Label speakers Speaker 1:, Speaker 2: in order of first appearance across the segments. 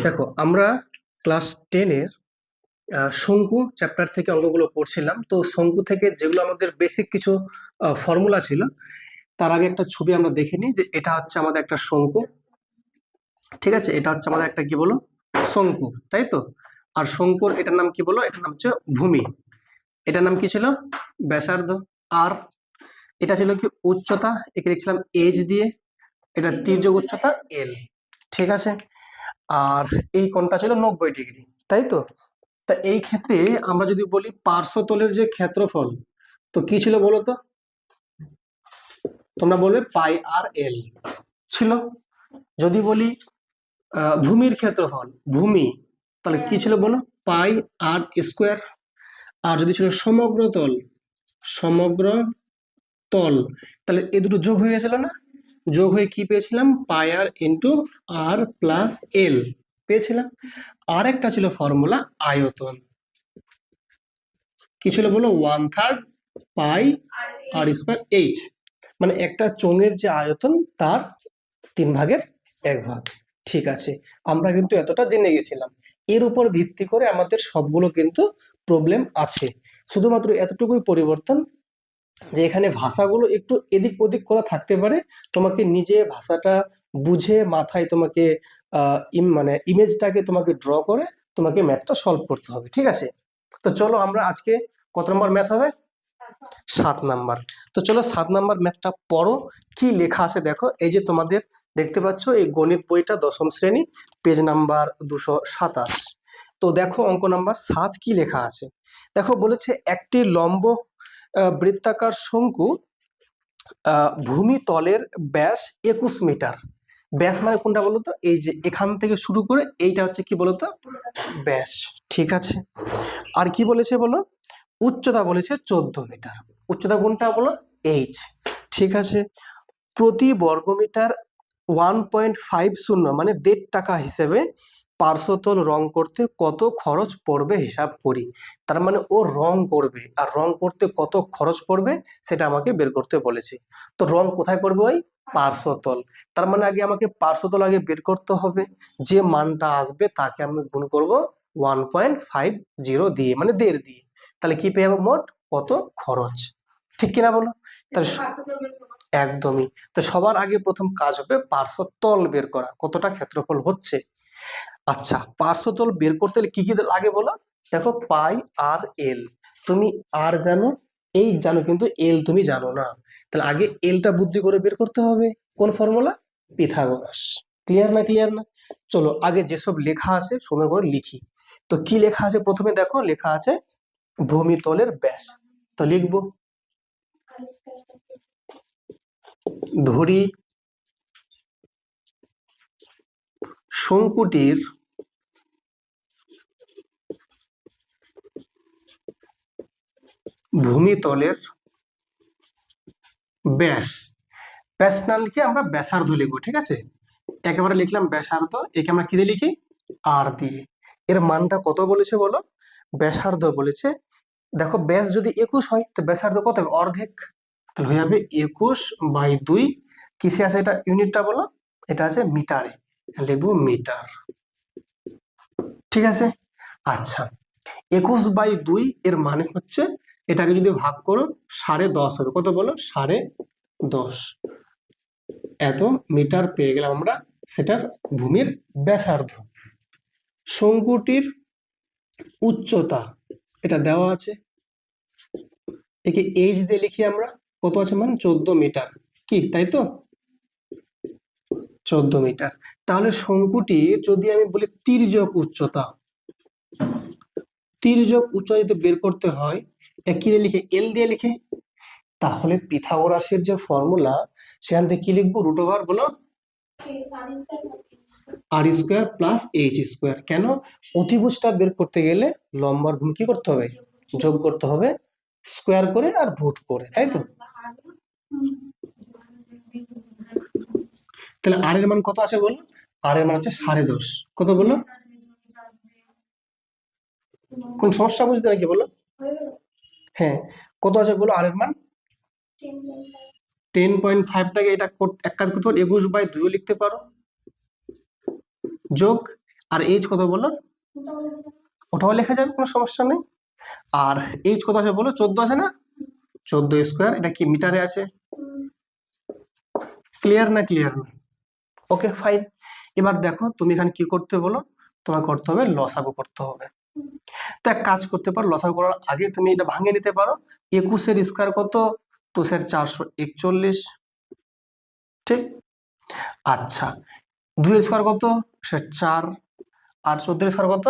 Speaker 1: দেখো আমরা ক্লাস 10-এর শঙ্কু চ্যাপ্টার থেকে অঙ্কগুলো পড়ছিলাম। তো শঙ্কু থেকে যেগুলো আমাদের বেসিক কিছু ফর্মুলা ছিল, তার আগে একটা ছবি আমরা দেখে নিই যে এটা হচ্ছে আমাদের একটা শঙ্কু। ঠিক আছে, এটা হচ্ছে আমাদের একটা কি বলো, শঙ্কু, তাই তো। আর শঙ্কুর এটার নাম কি বলো, এটার নাম হচ্ছে ভূমি। এটার নাম কি ছিল, ব্যাসার্ধ। আর এটা ছিল কি উচ্চতা, একে লিখছিলাম এইচ দিয়ে। এটা তির্যক উচ্চতা এল। ঠিক আছে, আর এই কোণটা ছিল 90 ডিগ্রি, তাই তো। তা এই ক্ষেত্রে আমরা যদি বলি পার্শ্বতলের যে ক্ষেত্রফল, তো কি ছিল বলো তো, তোমরা বলবে পাই আর এল ছিল। যদি বলি ভূমির ক্ষেত্রফল, ভূমি, তাহলে কি ছিল বলো, পাই আর স্কোয়ার। আর যদি ছিল সমগ্র তল, সমগ্র তল, তাহলে এ দুটো যোগ হয়ে গেছিল না, যোগ হয়ে কি পেয়েছিলাম, পাই আর ইন্টু আর প্লাস এল পেয়েছিলাম। আর একটা ছিল ফর্মুলা আয়তন, কি ছিল বলো, 1/3 পাই আর স্কোয়ার এইচ, মানে একটা চোঙের যে আয়তন তার 3/1 ঠিক আছে, আমরা কিন্তু এতটা জেনে গেছিলাম। এর উপর ভিত্তি করে আমাদের সবগুলো কিন্তু প্রবলেম আছে, শুধুমাত্র এতটুকুই পরিবর্তন যে এখানে ভাষাগুলো একটু এদিক ওদিক করা থাকতে পারে। তোমাকে নিজে ভাষাটা বুঝে মাথায় তোমাকে মানে ইমেজটাকে তোমাকে ড্র করে তোমাকে ম্যাথটা সলভ করতে হবে। ঠিক আছে, তো চলো আমরা আজকে কত নম্বর ম্যাথ হবে, 7 নাম্বার। তো চলো 7 নাম্বার ম্যাথটা পড়ো, কি লেখা আছে দেখো। এই যে তোমাদের দেখতে পাচ্ছ এই গণিত বইটা 10ম শ্রেণী, পেজ নাম্বার 227। তো দেখো অঙ্ক নাম্বার 7 কি লেখা আছে। দেখো বলেছে একটি লম্ব বৃত্তাকার শঙ্কু ভূমি তলের ব্যাস 21 মিটার। ব্যাস মানে কোনটা বলতো, এই যে এখান থেকে শুরু করে এইটা হচ্ছে কি বলতো, ব্যাস। ঠিক আছে, আর কি বলেছে বলো, উচ্চতা বলেছে 14 মিটার। উচ্চতা কোনটা বলো, এইচ। ঠিক আছে, প্রতি বর্গমিটার 1.50 মানে 1.5 টাকা হিসেবে পার্শ্বতল রং করতে কত খরচ পড়বে হিসাব করি। তার মানে ও রং করবে, আর রং করতে কত খরচ পড়বে সেটা আমাকে বের করতে বলেছে। তো রং কোথায় করবে, ওই পার্শ্বতল। তার মানে আগে আমাকে পার্শ্বতল আগে বের করতে হবে, যে মানটা আসবে তাকে আমি গুণ করব 1.50 দিয়ে, মানে 1.5 দিয়ে। তাহলে কি পেয়ে যাবো, মোট কত খরচ। ঠিক কিনা বলো, তাহলে একদমই। তো সবার আগে প্রথম কাজ হবে পার্শ্বতল বের করা, কতটা ক্ষেত্রফল হচ্ছে। আচ্ছা, পার্শ্বতল বের করতে হলে কি কি লাগে বলো, দেখো পাই আর এল, তুমি আর জানো, এই জানো, কিন্তু এল তুমি জানো না। তাহলে আগে এলটা বুদ্ধি করে বের করতে হবে, কোন ফর্মুলা, পিথাগোরাস। ক্লিয়ার না, ক্লিয়ার না। চলো আগে যেসব লেখা আছে সুন্দর করে লিখি। তো কি লেখা আছে, প্রথমে দেখো লেখা আছে ভূমিতলের ব্যাস। তো লিখবো, ধরি শঙ্কুটির ভূমিতলের ব্যাস, ব্যাস না লিখে আমরা ব্যাসার্ধ লিখবো। ঠিক আছে, একেবারে লিখলাম ব্যাসার্ধ, একে আমরা কি দিয়ে লিখি, আর দিয়ে। এর মানটা কত বলেছে বলো, ব্যাসার্ধ বলেছে, দেখো ব্যাস যদি 21 হয় তো ব্যাসার্ধ কত হবে, অর্ধেক। তাহলে হয়ে যাবে 21/2। কিসে আছে এটা, ইউনিটটা বলো, এটা আছে মিটারে, লিখবো মিটার। ঠিক আছে, আচ্ছা 21/2 এর মানে হচ্ছে, এটাকে যদি ভাগ করো 10.5 হবে, কত বলো, 10.5। এত মিটার পেয়ে গেলাম আমরা সেটার ভূমির ব্যাসার্ধ। শঙ্কুটির উচ্চতা এটা দেওয়া আছে, একে এইচ দিয়ে লিখি আমরা, কত আছে মান, 14 মিটার, কি তাই তো, 14 মিটার। তাহলে শঙ্কুটির যদি আমি বলি তির্যক উচ্চতা, তির্যক উচ্চতা যদি বের করতে হয়, কি দিয়ে লিখে, এল দিয়ে লিখে। তাহলে পিথাগোরাসের যে ফর্মুলা, সেখান থেকে কি লিখবো, √, বলো, আর স্কোয়ার প্লাস এইচ স্কোয়ার। কেন, অতিভুজটা বের করতে গেলে লম্বার গুণ কি করতে হবে, যোগ করতে হবে, স্কোয়ার করে আর রুট করে, তাই তো। তাহলে আর এর মান কত আছে বলো, আর এর মান হচ্ছে 10.5, কত বলো, কোন সমস্যা বুঝতে নাকি বলো, হ্যাঁ কত আছে বলো আর এর মান, 10.5টাকে এটা এক কাজ করতে পারো, 21/2 লিখতে পারো, যোগ, আর এইচ কত বলো? ওটাও লেখা যাবে, কোনো সমস্যা নেই। আর এইচ কত আছে বলো? 14 আছে না? 14 স্কোয়ার, এটা কি মিটারে আছে? ক্লিয়ার না? ক্লিয়ার না? Okay fine. এবার দেখো তুমি এখানে কি করতে বলো, তোমার করতে হবে লসাগু করতে হবে। তো এক কাজ করতে পারো, লসাগু করার আগে তুমি এটা ভাঙে নিতে পারো। 21 এর স্কোয়ার কত? 2 এর 441, ঠিক। আচ্ছা, 2 এর স্কোয়ার কত? সে 4। আর 14 এর স্কোয়ার কত?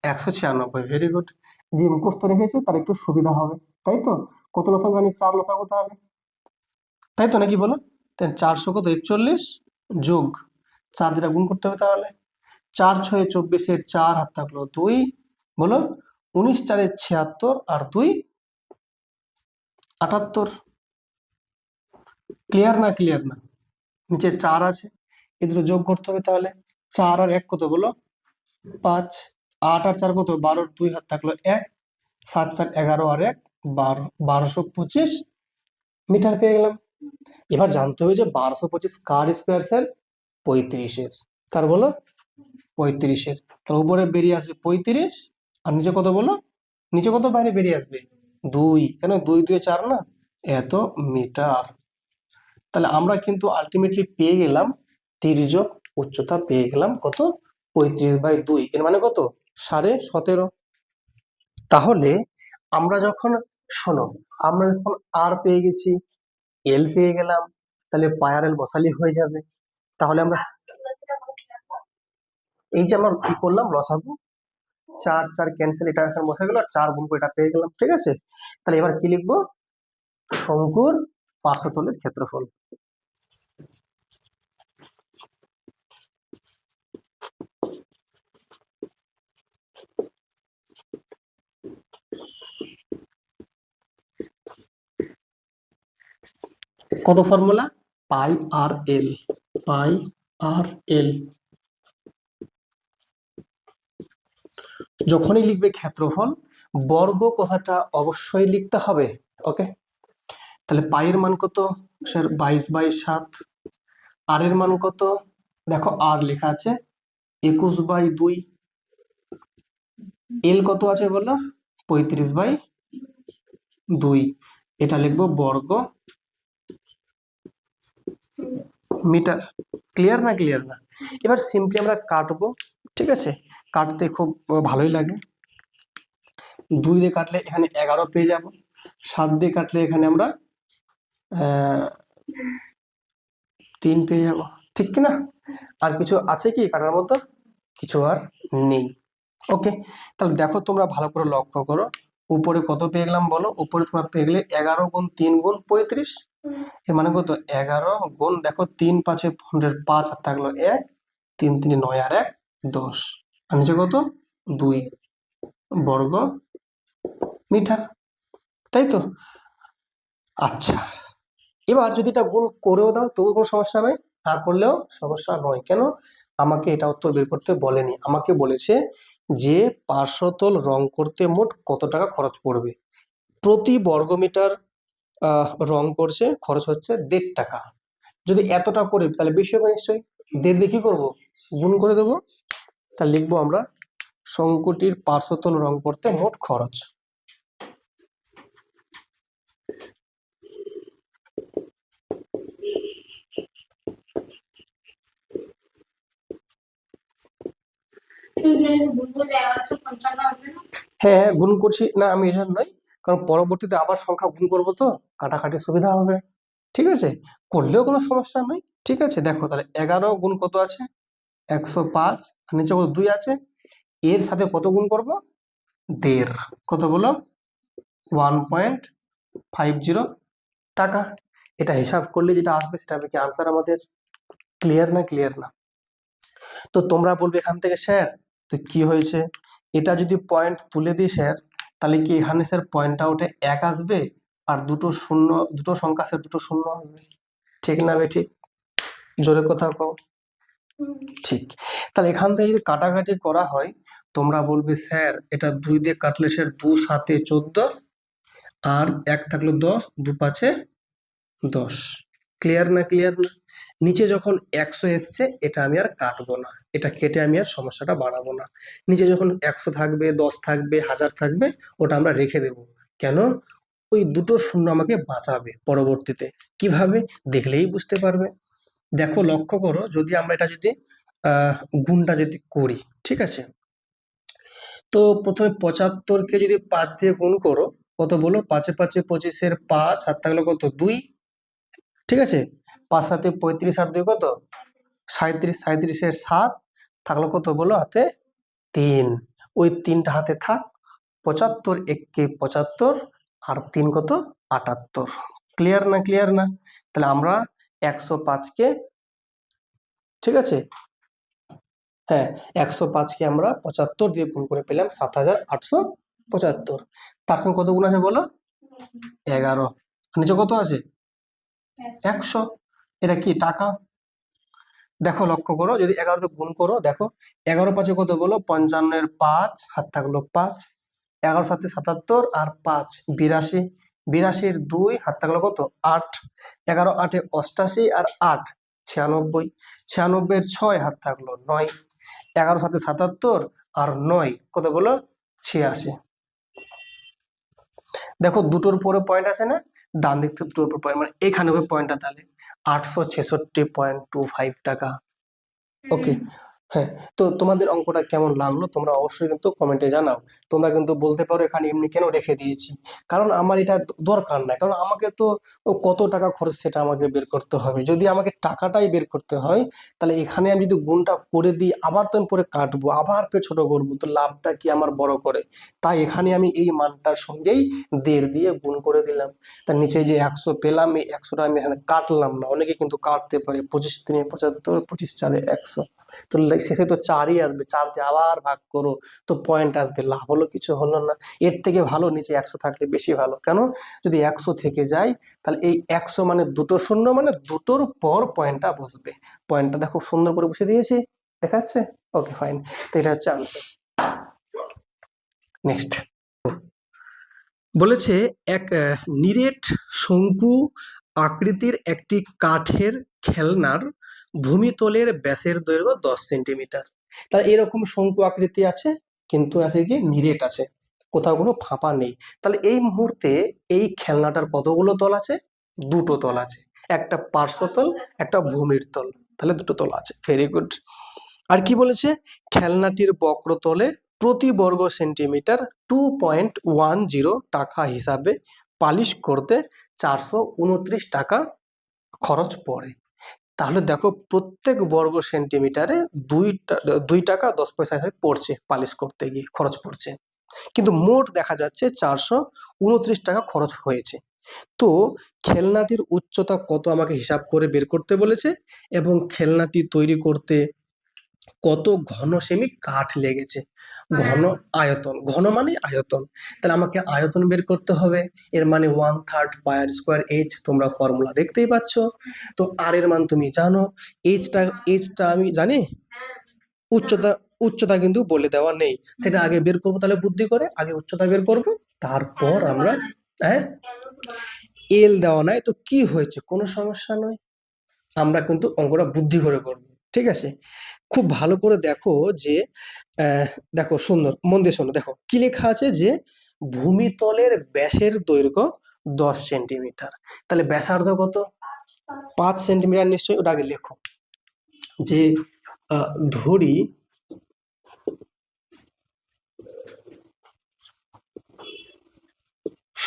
Speaker 1: 196। Very good. যে মুখস্থ রেখেছে তার একটু সুবিধা হবে, তাই তো? কত লসাগু জানি? 4 লসাগু তাহলে, তাই তো নাকি বলো? তাহলে 400 কত? 41 যোগ 4 যেটা গুণ করতে হবে, তাহলে 4 6 24 এর 4 হাত থাকলো 2, বলো 19 4 76 আর 2 78। ক্লিয়ার না? ক্লিয়ার না? নিচে 4 আছে, এ দুটো যোগ করতে হবে, তাহলে 4 আর 1 কত বলো? 5। 8 আর 4 কত? 12, 2 হাত থাকলো 1, 7 4 11 আর 1 12, 1225 মিটার পেয়ে গেলাম। এবার জানতে হবে যে 1225 কার স্কোয়ার স্যার? 35-এর। কার বলো? 35-এর। তাহলে উপরে বেরিয়ে আসবে 35, আর নিচে কত বলো? নিচে কত বাইরে বেরিয়ে আসবে? 2। কেন? 2 2 4 না? এত মিটার। তাহলে আমরা কিন্তু আলটিমেটলি পেয়ে গেলাম তির্যক উচ্চতা পেয়ে গেলাম কত? 35/2। এর মানে কত? 17.5। তাহলে আমরা যখন, শোনো, আমরা যখন আর পেয়ে গেছি, এল পেয়ে গেলাম, তাহলে পাই আর এল বসালি হয়ে যাবে। তাহলে আমরা এই যে আমরা কি করলাম, লসাগু 4 4 ক্যান্সেল, এটা এখানে বসে গেল, আর 4 গুণ করে এটা পেয়ে গেলাম, ঠিক আছে? তাহলে এবার কি লিখবো? শঙ্কুর পার্শ্বতলের ক্ষেত্রফল। কত ফর্মুলা? পাই আর এল, পাই আর এল। যখনই লিখবে ক্ষেত্রফল, বর্গ কথাটা অবশ্যই লিখতে হবে। ওকে, তাহলে পাই এর মান কত স্যার? 22/7। আর এর মান কত? দেখো আর লেখা আছে 21/2। এল কত আছে বলো? 35/2। এটা লিখবো বর্গ মিটার। ক্লিয়ার না? ক্লিয়ার না? এবার সিম্পলি আমরা কাটবো, ঠিক আছে? কাটতে খুব ভালোই লাগে। 2 দিয়ে কাটলে এখানে 11 পেয়ে যাব, 7 দিয়ে কাটলে এখানে আমরা 3 পেয়ে যাব, ঠিক কিনা? আর কিছু আছে কি কাটার মতো? কিছু আর নেই। ওকে, তাহলে দেখো তোমরা ভালো করে লক্ষ্য করো, উপরে কত পেয়ে গেলাম বলো? উপরে তোমরা পেয়ে গেলে 11 গুণ 3 গুণ 35। এর মানে কত? 11 গুণ, দেখো 3 5 15, 5 আর থাকলো 1, 3 3 9 আর 1 10, আর নিচে কত? 2 বর্গ মিটার, তাই তো? আচ্ছা, এবার যদি এটা গুণ করেও দাও তবু কোনো সমস্যা নয়, না করলেও সমস্যা নয়। কেন? আমাকে এটা উত্তর বের করতে বলেনি, আমাকে বলেছে যে পার্শ্বতল রং করতে মোট কত টাকা খরচ পড়বে। প্রতি বর্গমিটার রং করছে খরচ হচ্ছে 1.5 টাকা। যদি এতটা করি তাহলে বেশি হবে নিশ্চয়ই। 1.5 দিয়ে কি করবো? গুণ করে দেবো। তাহলে লিখবো আমরা শঙ্কুটির পার্শ্বতল রং করতে মোট খরচ। হ্যাঁ, গুণ করছি না আমি এই জন্যই, কারণ পরবর্তীতে আবার সংখ্যা গুণ করবো তো কাটাকাটি সুবিধা হবে, ঠিক আছে? করলেও কোনো সমস্যা নেই, ঠিক আছে? দেখো তাহলে 11 গুণ কত আছে? 105, আর নিচে কত? 2 আছে, এর সাথে কত গুণ করব? 1.5। কত বলো? 1.50 টাকা। এটা হিসাব করলে যেটা আসবে সেটা হবে কি আনসার আমাদের। ক্লিয়ার না? ক্লিয়ার না? তো তোমরা বলবে এখান থেকে স্যার তো কি হয়েছে, এটা যদি পয়েন্ট তুলে দিই স্যার, তাহলে কি এখানে স্যার পয়েন্টটা উঠে 1 আসবে, আর দুটো শূন্য, দুটো সংখ্যা স্যার দুটো শূন্য আসবে, ঠিক না বে ঠিক? জোরে কথা কও। ঠিক। তাহলে এখান থেকে যদি কাটাকাটি করা হয়, তোমরা বলবে স্যার এটা 2 দিয়ে কাটলে স্যার 2 7 14, আর 1 থাকলো 10, 2 5 10। ক্লিয়ার না? ক্লিয়ার না? নিচে যখন 100 এসছে এটা আমি আর কাটবো না, এটা কেটে আমি আর সমস্যাটা বাড়াবো না। নিচে যখন 100 থাকবে, 10 থাকবে, 1000 থাকবে, ওটা আমরা রেখে দেব। কেন? ওই দুটো শূন্য আমাকে বাঁচাবে পরবর্তীতে। কিভাবে? দেখলেই বুঝতে পারবে। দেখো, লক্ষ্য করো, যদি আমরা এটা যদি গুণটা যদি করি, ঠিক আছে, তো প্রথমে 75 কে যদি 5 দিয়ে গুণ করো, কত বলো? 5 এ 5 25 5, হাত থাকলো কত? 2, ঠিক আছে। 5 7 35, আর 2 কত? 37, 37 7, থাকলো কত বলো হাতে? 3। ওই 3টা হাতে থাক। 75 1 75, আর 3 কত? 78। ক্লিয়ার না? ক্লিয়ার না? তাহলে আমরা 105কে, ঠিক আছে, হ্যাঁ, 105কে আমরা 75 দিয়ে গুণ করে পেলাম 7875। তার সঙ্গে কত গুণ আছে বলো? 11। নিচে কত আছে? 100। এটা কি টাকা? দেখো, লক্ষ্য করো, যদি 11 দিয়ে গুণ করো, দেখো 11 5 কত বলো? 55 5, হাত থাকলো 5, 11 7 77, আর 5 82, 82 2, হাত থাকলো কত? 8, 11 8 88, আর 8 96, 96 6, হাত থাকলো 9, 11 7 77, আর 9 কত বলো? 86। দেখো, দুটোর পরে পয়েন্ট আছে না? ডান দিক থেকে দুটোর উপর পয়েন্ট, মানে এখানে হবে পয়েন্টটা, তাহলে 866.25 টাকা। ওকে, হ্যাঁ। তো তোমাদের অঙ্কটা কেমন লাগলো তোমরা অবশ্যই কিন্তু কমেন্টে জানাও। তোমরা কিন্তু বলতে পারো এখানে এমনি কেন রেখে দিয়েছি, কারণ আমার এটা দরকার নাই, কারণ আমাকে তো কত টাকা খরচ সেটা আমাকে বের করতে হবে। যদি আমাকে টাকাটাই বের করতে হয়, তাহলে এখানে আমি যদি গুণটা করে দিই, আবার তো আমি পরে কাটবো, আবার ফের ছোট করবো, তো লাভটা কি আমার বড় করে? তাই এখানে আমি এই মানটার সঙ্গেই 1.5 দিয়ে গুণ করে দিলাম। তার নিচে যে 100 পেলাম, এই 100টা আমি এখানে কাটলাম না, অনেকে কিন্তু কাটতে পারে। 25 3 75, 25 4 100, তো শেষে তো 4ই আসবে, 4 দিয়ে আবার ভাগ করো, তো পয়েন্ট আসবে। লাভ হলো? কিছু হলো না। এর থেকে ভালো নিচে 100 থাকলে বেশি ভালো। কেন? যদি 100 থেকে যায়, তাহলে এই 100 মানে দুটো শূন্য, মানে দুটোর পর পয়েন্টটা বসবে। পয়েন্টটা দেখো সুন্দর করে বসে দিয়েছি, দেখাচ্ছে? ওকে, ফাইন। তো এটা হচ্ছে আনসার। নেক্সট বলেছে, এক নিরেট শঙ্কু আকৃতির একটি কাঠের খেলনার ভূমিতলের ব্যাসের দৈর্ঘ্য 10 সেন্টিমিটার। তাহলে এরকম শঙ্কু আকৃতি আছে, কিন্তু আছে কি? নিরেট আছে, কোথাও কোনো ফাঁপা নেই। তাহলে এই মুহূর্তে এই খেলনাটার কতগুলো তল আছে? দুটো তল আছে, একটা পার্শ্বতল, একটা ভূমির তল। তাহলে দুটো তল আছে, ভেরি গুড। আর কি বলেছে? খেলনাটির বক্রতলে প্রতি বর্গ সেন্টিমিটার 2.10 টাকা হিসাবে পালিশ করতে 429 টাকা খরচ পড়ে। তাহলে দেখো, প্রত্যেক বর্গ সেন্টিমিটারে 2 টাকা 10 পয়সা হিসাবে পড়ছে, পালিশ করতে গিয়ে খরচ পড়ছে। কিন্তু মোট দেখা যাচ্ছে 429 টাকা খরচ হয়েছে। তো খেলনাটির উচ্চতা কত আমাকে হিসাব করে বের করতে বলেছে, এবং খেলনাটি তৈরি করতে কত ঘন সেমি কাঠ লেগেছে। ঘন, আয়তন, ঘন মানে আয়তন, তাহলে আমাকে আয়তন বের করতে হবে। এর মানে 1/3 পাই স্কোয়ার এইচ, তোমরা ফর্মুলা দেখতেই পাচ্ছ। তো আর এর মান তুমি জানো, এইচটা আমি জানি, উচ্চতা, উচ্চতা কিন্তু বলে দেওয়া নেই, সেটা আগে বের করবো। তাহলে বুদ্ধি করে আগে উচ্চতা বের করব, তারপর আমরা, হ্যাঁ, এল দেওয়া নাই তো কি হয়েছে, কোনো সমস্যা নয়। আমরা কিন্তু অঙ্কটা বুদ্ধি করে করব, ঠিক আছে। খুব ভালো করে দেখো যে, দেখো সুন্দর মন দিয়ে শোনো, দেখো কি লেখা আছে যে ভূমিতলের ব্যাসের দৈর্ঘ্য 10 সেন্টিমিটার। তাহলে ব্যাসার্ধ কত? 5 সেন্টিমিটার, নিশ্চয়ই। ওটা আগে লেখো যে ধরি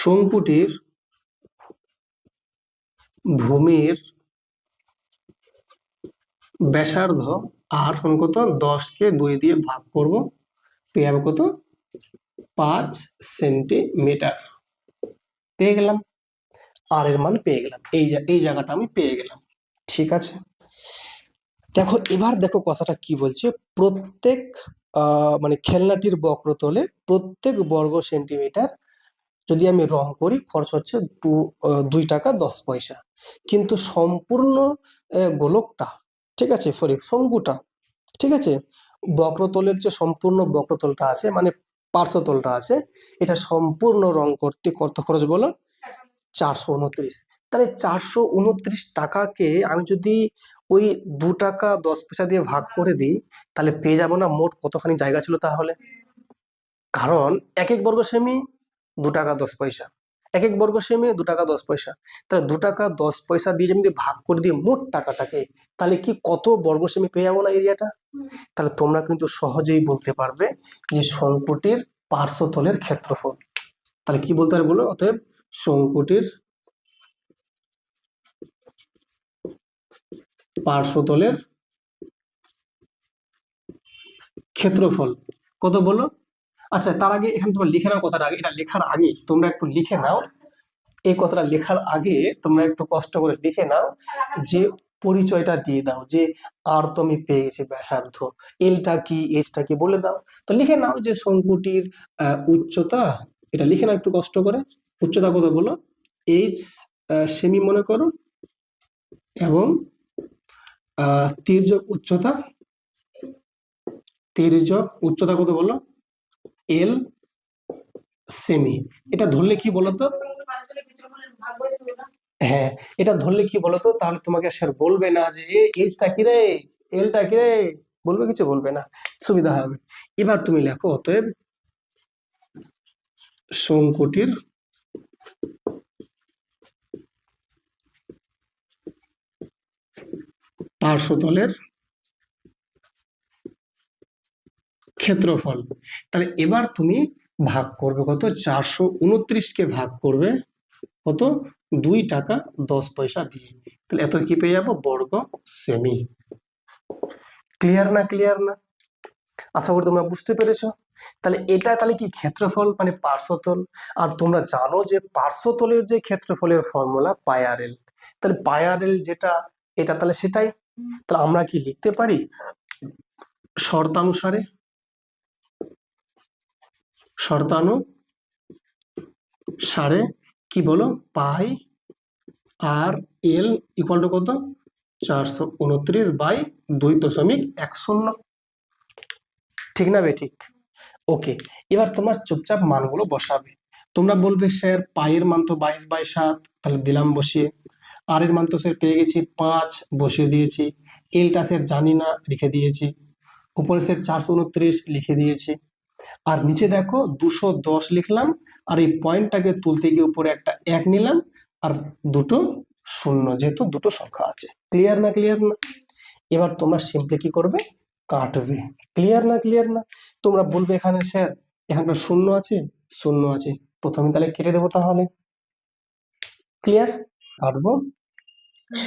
Speaker 1: শঙ্কুটির ভূমির ব্যাসার্ধ আর কত? 10কে 2 দিয়ে ভাগ করব, পেয়ে যাবে কত? 5 সেন্টিমিটার। পেয়ে গেলাম, আর এর মান পেয়ে গেলাম, এই জায়গাটা আমি পেয়ে গেলাম, ঠিক আছে। দেখো, এবার দেখো কথাটা কি বলছে। প্রত্যেক মানে খেলনাটির বক্রতলে প্রত্যেক বর্গ সেন্টিমিটার যদি আমি রং করি, খরচ হচ্ছে 2 টাকা 10 পয়সা। কিন্তু সম্পূর্ণ গোলকটা, ঠিক আছে, সরি শঙ্কুটা, ঠিক আছে, বক্রতলের যে সম্পূর্ণ বক্রতলটা আছে, মানে পার্শ্বতলটা আছে, এটা সম্পূর্ণ রং করতে কত খরচ বলো? 429। তাহলে 429 টাকাকে আমি যদি ওই 2 টাকা 10 পয়সা দিয়ে ভাগ করে দিই, তাহলে পেয়ে যাবো না মোট কতখানি জায়গা ছিল তাহলে? কারণ এক এক বর্গ সেমি 2 টাকা 10 পয়সা, এক এক বর্গ সেমি 2 টাকা 10 পয়সা। তাহলে 2 টাকা 10 পয়সা দিয়ে যদি ভাগ করে দিই মোট টাকাটাকে, তাহলে কি কত বর্গ সেমি পেয়ে যাবো না এরিয়াটা? তাহলে তোমরা কিন্তু সহজেই বলতে পারবে যে শঙ্কুটির পার্শ্বতলের ক্ষেত্রফল। তাহলে কি বলতে পারবে বলো? অতএব শঙ্কুটির পার্শ্বতলের ক্ষেত্রফল কত বলো? আচ্ছা, তার আগে এখানে তোমরা লিখে নাও কথাটা, আগে এটা লেখার আগে তোমরা একটু লিখে নাও, এই কথাটা লেখার আগে তোমরা একটু কষ্ট করে লিখে নাও, যে পরিচয়টা দিয়ে দাও, যে আর তো আমি পেয়ে গেছি ব্যাসার্ধ, এলটা কি এইচটা কি বলে দাও। তো লিখে নাও যে শঙ্কুটির উচ্চতা, এটা লিখে নাও একটু কষ্ট করে। উচ্চতা কত বলো? এইচ সেমি মনে করো, এবং তির্যক উচ্চতা, তির্যক উচ্চতা কত বলো? এল সেমি। এটা ধরলে কি বলতো? হ্যাঁ, এটা ধরলে কি বলতো, তাহলে তোমাকে স্যার বলবে না যে এইচটা কি রে, এলটা কি রে, বলবে কিছু বলবে না, সুবিধা হবে। এবার তুমি লেখো, অতএব শঙ্কুটির পার্শ্বতলের ক্ষেত্রফল। তাহলে এবার তুমি ভাগ করবে কত? 429কে ভাগ করবে কত? 2 টাকা 10 পয়সা দিয়ে। তাহলে এত কি পেয়ে যাবো? বর্গ সেমি। ক্লিয়ার না? ক্লিয়ার না? আশা করি তোমরা বুঝতে পেরেছো। তাহলে এটা তাহলে কি ক্ষেত্রফল, মানে পার্শ্বতল। আর তোমরা জানো যে পার্শ্বতলের যে ক্ষেত্রফলের ফর্মুলা পাই আর এল। তাহলে পাই আর এল যেটা, এটা তাহলে সেটাই। তাহলে আমরা কি লিখতে পারি? শর্তানুসারে, শর্তানুসারে কি বলো? পাই আর এল ইকুয়াল টু কত? 429/2.10। ঠিক না বে? ঠিক। ওকে, এবার তোমার চুপচাপ মানগুলো বসাবে। তোমরা বলবে স্যার পায়ের মান তো 22/7, তাহলে দিলাম বসিয়ে। আর এর মান তো স্যার পেয়ে গেছি 5, বসিয়ে দিয়েছি। এলটা স্যার জানি না, লিখে দিয়েছি। উপরে স্যার 429 লিখে দিয়েছি। আর নিচে দেখো 210 লিখলাম, আর এই পয়েন্টটাকে তুলতে গিয়ে উপরে একটা 1 নিলাম, আর দুটো শূন্য, যেহেতু দুটো সংখ্যা আছে। ক্লিয়ার না? ক্লিয়ার না? এবার তোমরা সিম্পলি কি করবে? কাটবে। ক্লিয়ার না? ক্লিয়ার না? তোমরা বলবে এখানে স্যার এখানটা শূন্য আছে, শূন্য আছে, প্রথমে তাহলে কেটে দেবো তাহলে। ক্লিয়ার? কাটবো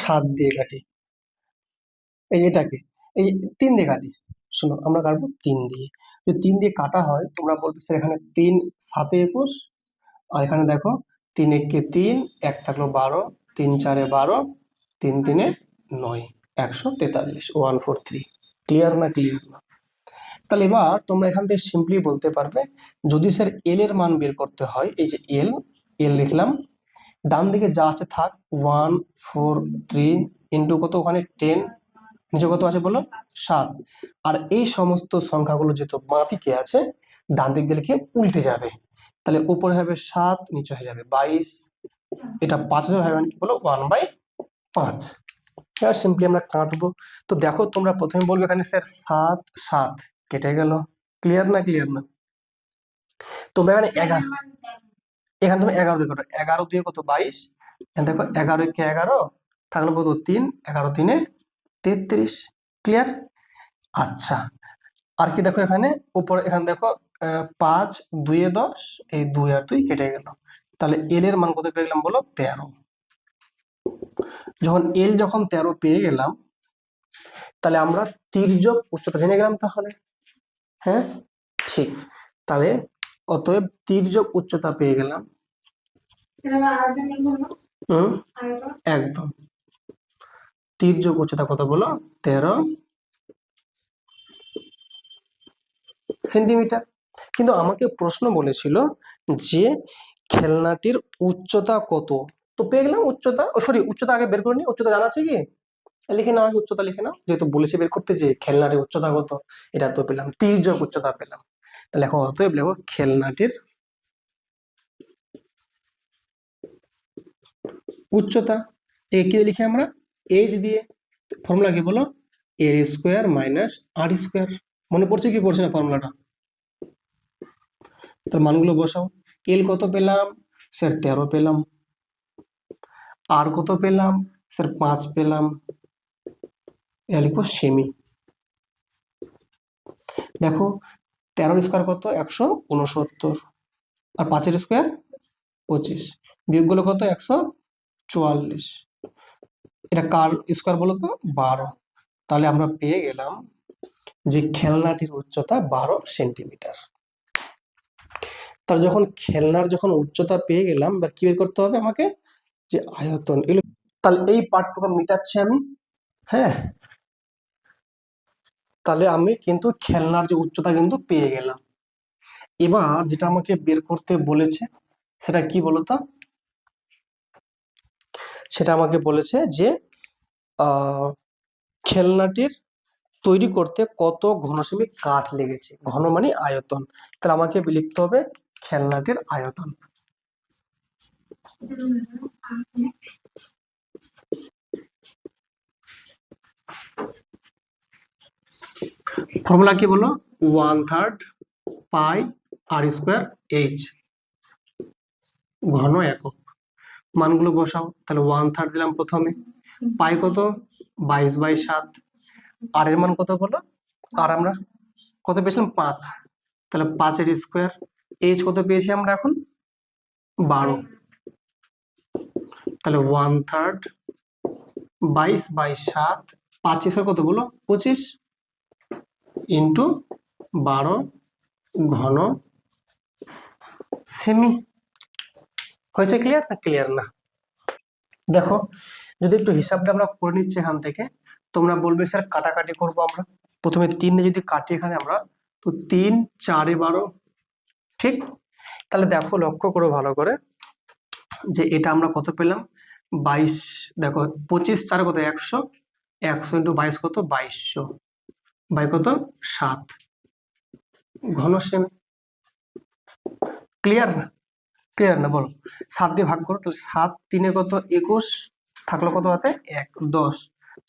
Speaker 1: 7 দিয়ে কাটি, এই এটাকে এই 3 দিয়ে কাটি। শোনো, আমরা কাটবো 3 দিয়ে। যদি 3 দিয়ে কাটা হয়, তোমরা বলবে স্যার এখানে 3 7 21, আর এখানে দেখো 3 1 3, 1 থাকলো 12, 3 4 12, 3 3 9, 143, 143। ক্লিয়ার না? ক্লিয়ার না? তাহলে এবার তোমরা এখান থেকে সিম্পলি বলতে পারবে, যদি স্যার এল এর মান বের করতে হয়, এই যে এল, এল লিখলাম, ডান দিকে যা আছে থাক, 143 ইন্টু কত? ওখানে 10, নিচে কত আছে বলো? 7। আর এই সমস্ত সংখ্যাগুলো যেহেতু বাঁ দিকে আছে, ডান দিক দিয়ে লিখে উল্টে যাবে। তাহলে উপরে হবে 7, নিচে হয়ে যাবে 22, এটা 5 হবে কি বলো? 1/5। এবার সিম্পলি আমরা কাটবো। তো দেখো তোমরা প্রথমে বলবে এখানে স্যার 7 7 কেটে গেল। ক্লিয়ার না? ক্লিয়ার না? তোমরা এখানে 11, এখানে তুমি 11 দিয়ে কাটো, 11 দিয়ে কত? 22। দেখো 11 কে 11 থাকলো কত? 3, 11 3 33। ক্লিয়ার? আচ্ছা, আর কি দেখো এখানে উপরে, এখানে দেখো 5 2 10, এই 2 আর 2 কেটে গেল। তাহলে এল এর মান কত পেয়ে গেলাম বলো? 13। যখন এল 13 পেয়ে গেলাম, তাহলে আমরা তির্যক উচ্চতা জেনে গেলাম তাহলে। হ্যাঁ, ঠিক। তাহলে অতএব তির্যক উচ্চতা পেয়ে গেলাম। একদম। তির্যক উচ্চতা কত বলো? 13 সেন্টিমিটার। কিন্তু আমাকে প্রশ্ন বলেছিল যে খেলনাটির উচ্চতা কত। তো পেয়ে গেলাম উচ্চতা, সরি উচ্চতা আগে বের করে নি। উচ্চতা জানা আছে কি? লিখে নাও, উচ্চতা লিখে নাও, যেহেতু বলেছে বের করতে যে খেলনাটির উচ্চতা কত। এটা তো পেলাম, তির্যক উচ্চতা পেলাম। তাহলে এখন অতএব লেখো খেলনাটির উচ্চতা, এ কি দিয়ে লিখি আমরা? এইচ দিয়ে। ফর্মুলা কি বলো? এর স্কোয়ার মাইনাস আর স্কোয়ার। মনে পড়ছে কি পড়ছে না ফর্মুলাটা? তার মানগুলো বসাও। এল কত পেলাম স্যার? 13 পেলাম। আর কত পেলাম স্যার? 5 পেলাম। এটা লিখবো সেমি। দেখো 13 স্কোয়ার কত? 169। আর 5 স্কোয়ার 25। বিয়োগ গুলো কত? 144। এটা কার স্কোয়ার বলো তো? 12। তাহলে আমরা পেয়ে গেলাম যে খেলনাটির উচ্চতা 12 সেন্টিমিটার। তাহলে যখন খেলনার যখন উচ্চতা পেয়ে গেলাম, এবার কি বের করতে হবে আমাকে? যে আয়তন এগুলো। তাহলে এই পার্টটুকু মিটাচ্ছি আমি। হ্যাঁ, তাহলে আমি কিন্তু খেলনার যে উচ্চতা কিন্তু পেয়ে গেলাম। এবার যেটা আমাকে বের করতে বলেছে সেটা কি বলতো? সেটা আমাকে বলেছে যে খেলনাটির তৈরি করতে কত ঘনসেমি কাঠ লেগেছে। ঘন মানে আয়তন। তাহলে আমাকে লিখতে হবে খেলনাটির আয়তন। ফর্মুলা কি বলো? 1/3 পাই আর স্কোয়ার এইচ, ঘন একক। মানগুলো বসাও। তাহলে 1/3 দিলাম প্রথমে। পাই কত? 22/7। আর এর মান কত বলো? আর আমরা কত পেয়েছিলাম? 5। তাহলে 5 এর স্কোয়ার। এইচ কত পেয়েছি আমরা এখন? 12। তাহলে 1/3 22/7, 5 স্কোয়ার কত বলো? 25 ইন্টু 12 ঘন সেমি। হয়েছে? ক্লিয়ার না? ক্লিয়ার না? দেখো যদি একটু হিসাবটা আমরা করে নিচ্ছি এখান থেকে, তোমরা বলবে স্যার কাটাকাটি করবো আমরা। প্রথমে 3 দিয়ে যদি কাটি এখানে আমরা, তো 3 4 12। ঠিক? তাহলে দেখো লক্ষ্য করো ভালো করে যে এটা আমরা কত পেলাম? 22। দেখো 25 4 কত? 100। 100 ইন্টু 22 কত? 2200 বাই কত? 7 ঘন সেমি। ক্লিয়ার না? ক্লিয়ার না বলো? 7 দিয়ে ভাগ করো। তাহলে 7 3 কত? 21। থাকলো কত হাতে? 1 10।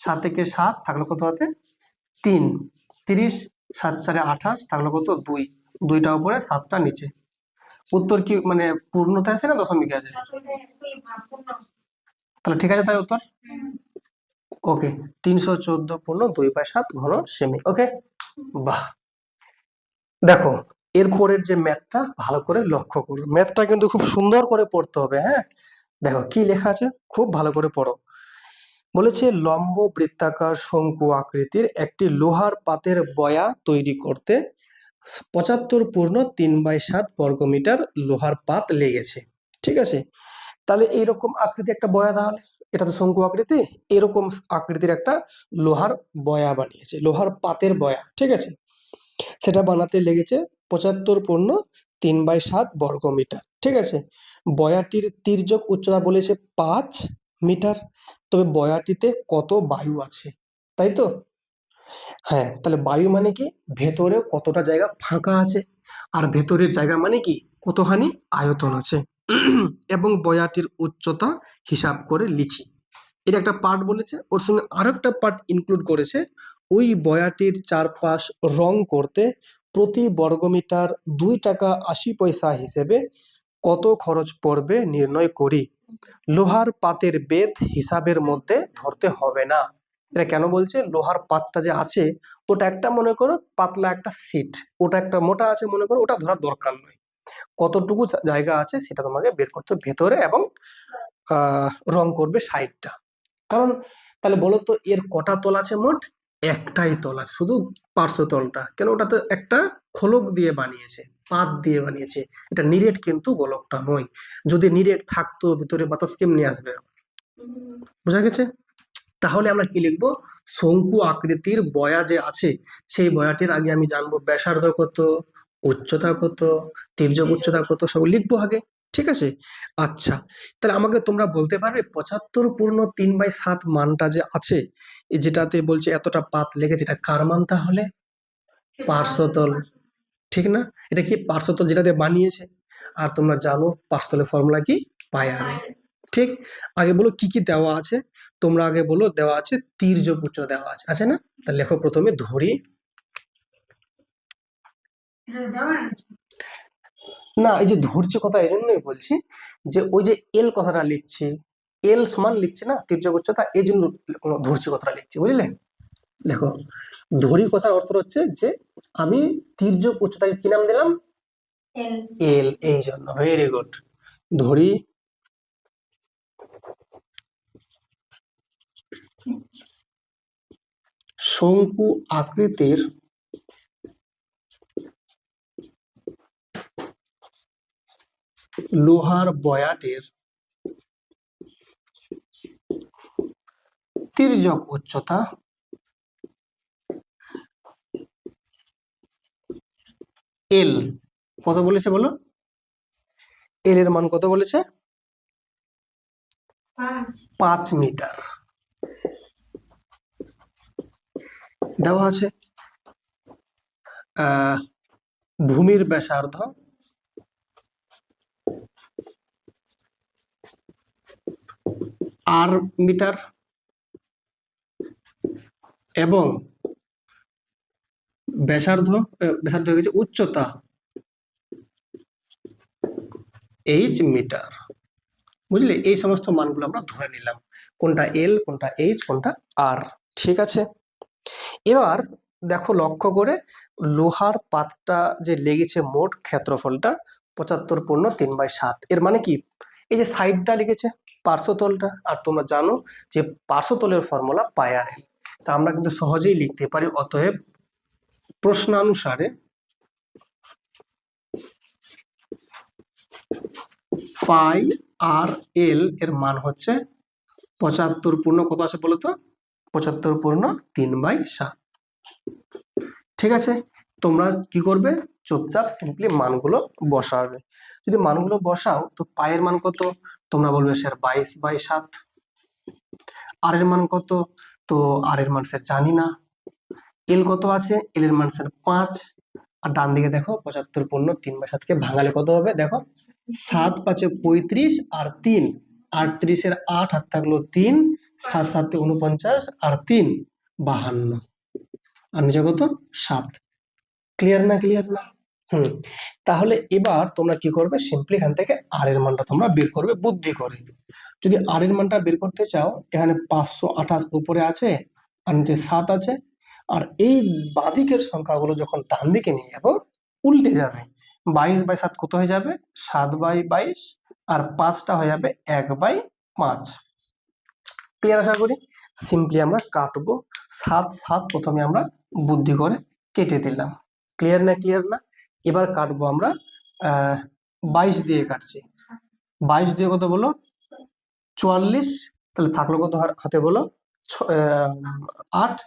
Speaker 1: 7 থেকে 7 থাকলো কত হাতে? 3 30। 7 4 28 থাকলো কত? 2। 2টা উপরে 7টা নিচে। উত্তর কি মানে পূর্ণতে আছে না দশমিকে আছে? তাহলে ঠিক আছে, তাই উত্তর। ওকে, 314 পূর্ণ 2/7 ঘন সেমি। ওকে, বাহ। দেখো এরপরের যে ম্যাথটা ভালো করে লক্ষ্য করো। ম্যাথটা কিন্তু খুব সুন্দর করে পড়তে হবে। হ্যাঁ, দেখো কি লেখা আছে, খুব ভালো করে পড়ো। বলেছে লম্ব বৃত্তাকার শঙ্কু আকৃতির একটি লোহার পাতের বয়া তৈরি করতে 75 পূর্ণ 3/7 বর্গমিটার লোহার পাত লেগেছে। ঠিক আছে, তাহলে এইরকম আকৃতি একটা বয়া, তাহলে এটা তো শঙ্কু আকৃতি, এরকম আকৃতির একটা লোহার বয়া বানিয়েছে, লোহার পাতের বয়া। ঠিক আছে, সেটা বানাতে লেগেছে 75 পূর্ণ 3/7 বর্গমিটার। ঠিক আছে, বয়াটির তির্যক উচ্চতা বলেছে 5 মিটার। তবে বয়াটিতে কত বায়ু আছে, তাই তো? হ্যাঁ, তাহলে বায়ু মানে কি? ভেতরে কতটা জায়গা ফাঁকা আছে, আর ভেতরের জায়গা মানে কি? কতখানি আয়তন আছে। এবং বয়াটির উচ্চতা হিসাব করে লিখি। এটা একটা পার্ট বলেছে, ওর সঙ্গে আরো একটা পার্ট ইনক্লুড করেছে। ওই বয়াটির চারপাশ রং করতে প্রতি বর্গমিটার 2 টাকা 80 পয়সা হিসেবে কত খরচ পড়বে নির্ণয় করি। লোহার পাতের বেধ হিসাবের মধ্যে ধরতে হবে না। এটা কেন বলছে? লোহার পাতটা যে আছে ওটা একটা মনে করো পাতলা একটা সিট, ওটা একটা মোটা আছে মনে করো, ওটা ধরার দরকার নয়। কতটুকু জায়গা আছে সেটা তোমাকে বের করতে হবে ভেতরে, এবং রং করবে সাইডটা। কারণ তাহলে বলো তো এর কটা তল আছে মোট? একটাই তল আছে, শুধু পার্শ্বতলটা। কেন? ওটা তো একটা খোলক দিয়ে বানিয়েছে, পাত দিয়ে বানিয়েছে। এটা নিরেট কিন্তু গোলকটা নয়। যদি নিরেট থাকতো ভিতরে বাতাস কেমনি আসবে? বোঝা গেছে? তাহলে আমরা কি লিখবো? শঙ্কু আকৃতির বয়া যে আছে সেই বয়াটির আগে আমি জানবো ব্যাসার্ধ কত, উচ্চতা কত, তির্যক উচ্চতা কত, সব লিখবো আগে। ঠিক আছে, আচ্ছা। তাহলে আমাকে তোমরা বলতে পারবে 75 পূর্ণ 3/7 মানটা যে আছে, যেটাতে বলছে এতটা পাত লেগেছে, এটা কার মান তাহলে? পার্শ্বতল। ঠিক না? এটা কি পার্শ্বতল যেটাতে বানিয়েছে? আর তোমরা জানো পার্শ্বতলের ফর্মুলা কি? পাই আর এ। ঠিক, আগে বলো কি কি দেওয়া আছে, তোমরা আগে বলো। দেওয়া আছে তির্যক উচ্চতা দেওয়া আছে না? তাহলে লেখো প্রথমে ধরি। না, এই যে ধরছে কথা এই জন্যই বলছি যে ওই যে এল কথাটা লিখছি, এল সমান লিখছি না তির্যক উচ্চতা, এই জন্য ধরছি কথাটা লিখছি, বুঝলে? দেখো, ধরি কথার অর্থ হচ্ছে যে আমি তির্যক উচ্চতাকে কি নাম দিলাম? এল। এই জন্য ভেরি গুড। ধরি শঙ্কু আকৃতির লোহার বয়াটের তির্যক উচ্চতা এল কত বলেছে বলো? এল এর মান কত বলেছে? 5 মিটার দেওয়া আছে। ভূমির ব্যাসার্ধ আর মিটার এবং ব্যাসার্ধ হয়ে গেছে উচ্চতা এইচ মিটার, বুঝলে? এই সমস্ত মানগুলো আমরা ধরে নিলাম, কোনটা এল, কোনটা এইচ, কোনটা আর। ঠিক আছে, এবার দেখো লক্ষ্য করে, লোহার পাতটা যে লেগেছে মোট ক্ষেত্রফলটা 75/3/7। এর মানে কি? এই যে সাইডটা লিখেছে পার্শ্বতলটা, আর তোমরা জানো যে পার্শ্বতলের ফর্মুলা পাই আর এল। তা আমরা কিন্তু সহজেই লিখতে পারি, অতএব প্রশ্নানুসারে পাই আর এল এর মান হচ্ছে 75 পূর্ণ কত আছে বলো তো? 75/3/7। ঠিক আছে, তোমরা কি করবে? চুপচাপ সিম্পলি মানগুলো বসাবে। যদি মানগুলো বসাও তো পায়ের মান কত? তোমরা বলবে স্যার 22/7। আর এর মান কত? তো আর এর মান স্যার জানি না। এল কত আছে? এল এর মান স্যার 5। আর ডান দিকে দেখো 75/3/7 ভাঙালে কত হবে? দেখো 7 5 35 আর 3 38 8 হাত থাকলো 3, 7 7 49 আর 3 52, আর নিচে কত? 7। ক্লিয়ার না? ক্লিয়ার না? তাহলে এবার তোমরা কি করবে? সিম্পলি এখান থেকে আর এর মানটা তোমরা বের করবে বুদ্ধি করে। যদি আর এর মানটা বের করতে চাও, এখানে 528 উপরে আছে আর নিচে 7 আছে, আর এই বাঁদিকের সংখ্যাগুলো যখন ডান দিকে নিয়ে যাবো উল্টে যাবে। 22/7 কত হয়ে যাবে? 7/22, আর 5টা হয়ে যাবে 1/5। ক্লিয়ার আশা করি। সিম্পলি আমরা কাটবো। 7 7 প্রথমে আমরা বুদ্ধি করে কেটে দিলাম। ক্লিয়ার না? ক্লিয়ার না? এবার কাটবো আমরা 22 দিয়ে কাটছি। 22 দিয়ে কত বলো? 44। তাহলে থাকলো কত হাতে বলো? 8।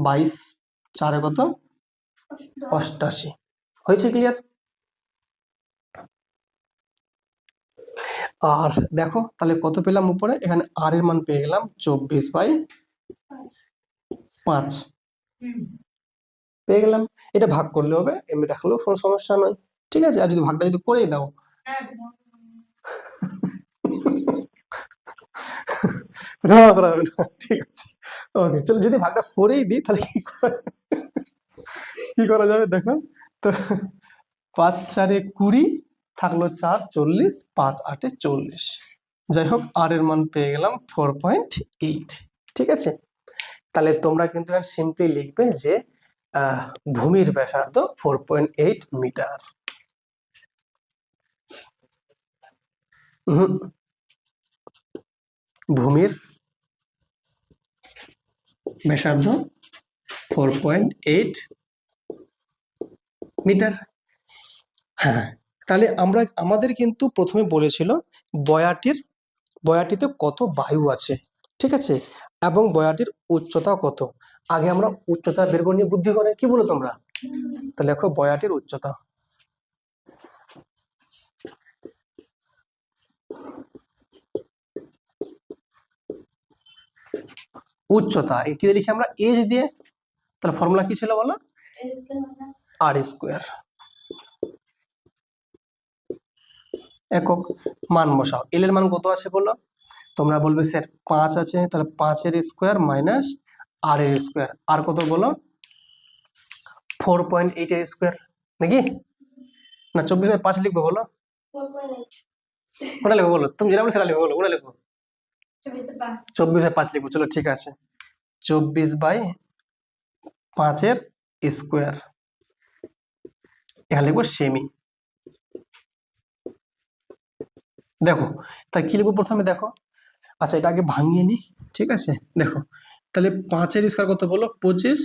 Speaker 1: 22 4 কত? 88। হয়েছে? ক্লিয়ার? আর দেখো তাহলে কত পেলাম উপরে? এখানে আর এর মান পেয়ে গেলাম 24/5 পেয়ে গেলাম। এটা ভাগ করলে হবে, এমনি রাখলেও কোনো সমস্যা নয়। ঠিক আছে, আর যদি ভাগটা যদি করেই দাও, ঠিক আছে, ওকে চলো, যদি ভাগটা করেই দিই তাহলে কি করা যাবে দেখো তো। 5 4 20 থাকলো 4 40, 5 8 40। যাই হোক, আর এর মান পেয়ে গেলাম 4.8। ঠিক আছে, তাহলে তোমরা কিন্তু সিম্পলি লিখবে যে ভূমির ব্যাসার্ধ 4.8 মিটার। ভূমির ব্যাসার্ধ 4.8 মিটার। হ্যাঁ, তাহলে আমাদের কিন্তু প্রথমে বলেছিল বয়াটিতে কত বায়ু আছে, ঠিক আছে, এবং বয়াটির উচ্চতা কত। আগে আমরা উচ্চতা বের করে নিয়ে বুদ্ধি করে, কি বলো তোমরা? তাহলে দেখো বয়াটির উচ্চতা, কি দিয়ে লিখি আমরা? এইচ দিয়ে। তাহলে ফর্মুলা কি ছিল বলো? আর স্কোয়ার। একক মান বসাও। এল এর মান কত আছে বলো? তোমরা বলবে স্যার 5 আছে, তাহলে 5 এর স্কোয়ার মাইনাস আর এর স্কোয়ার, আর কত বলো 4.8 এর স্কোয়ার নাকি না 24/5 লিখবো বলো,
Speaker 2: 4.8
Speaker 1: ওটা লিখবো বলো, তুমি যেটা বলো সেটা লিখবো, বলো ওটা লিখবো
Speaker 2: 24/5
Speaker 1: 24/5 লিখবো। চলো ঠিক আছে, 24/5 এর স্কোয়ার, এখানে লিখবো সেমি। দেখো তাই কি লিখবো প্রথমে দেখো, আচ্ছা এটা আগে ভাঙিয়ে নি, ঠিক আছে দেখো, তাহলে 5 এর স্কোয়ার কত বলো 25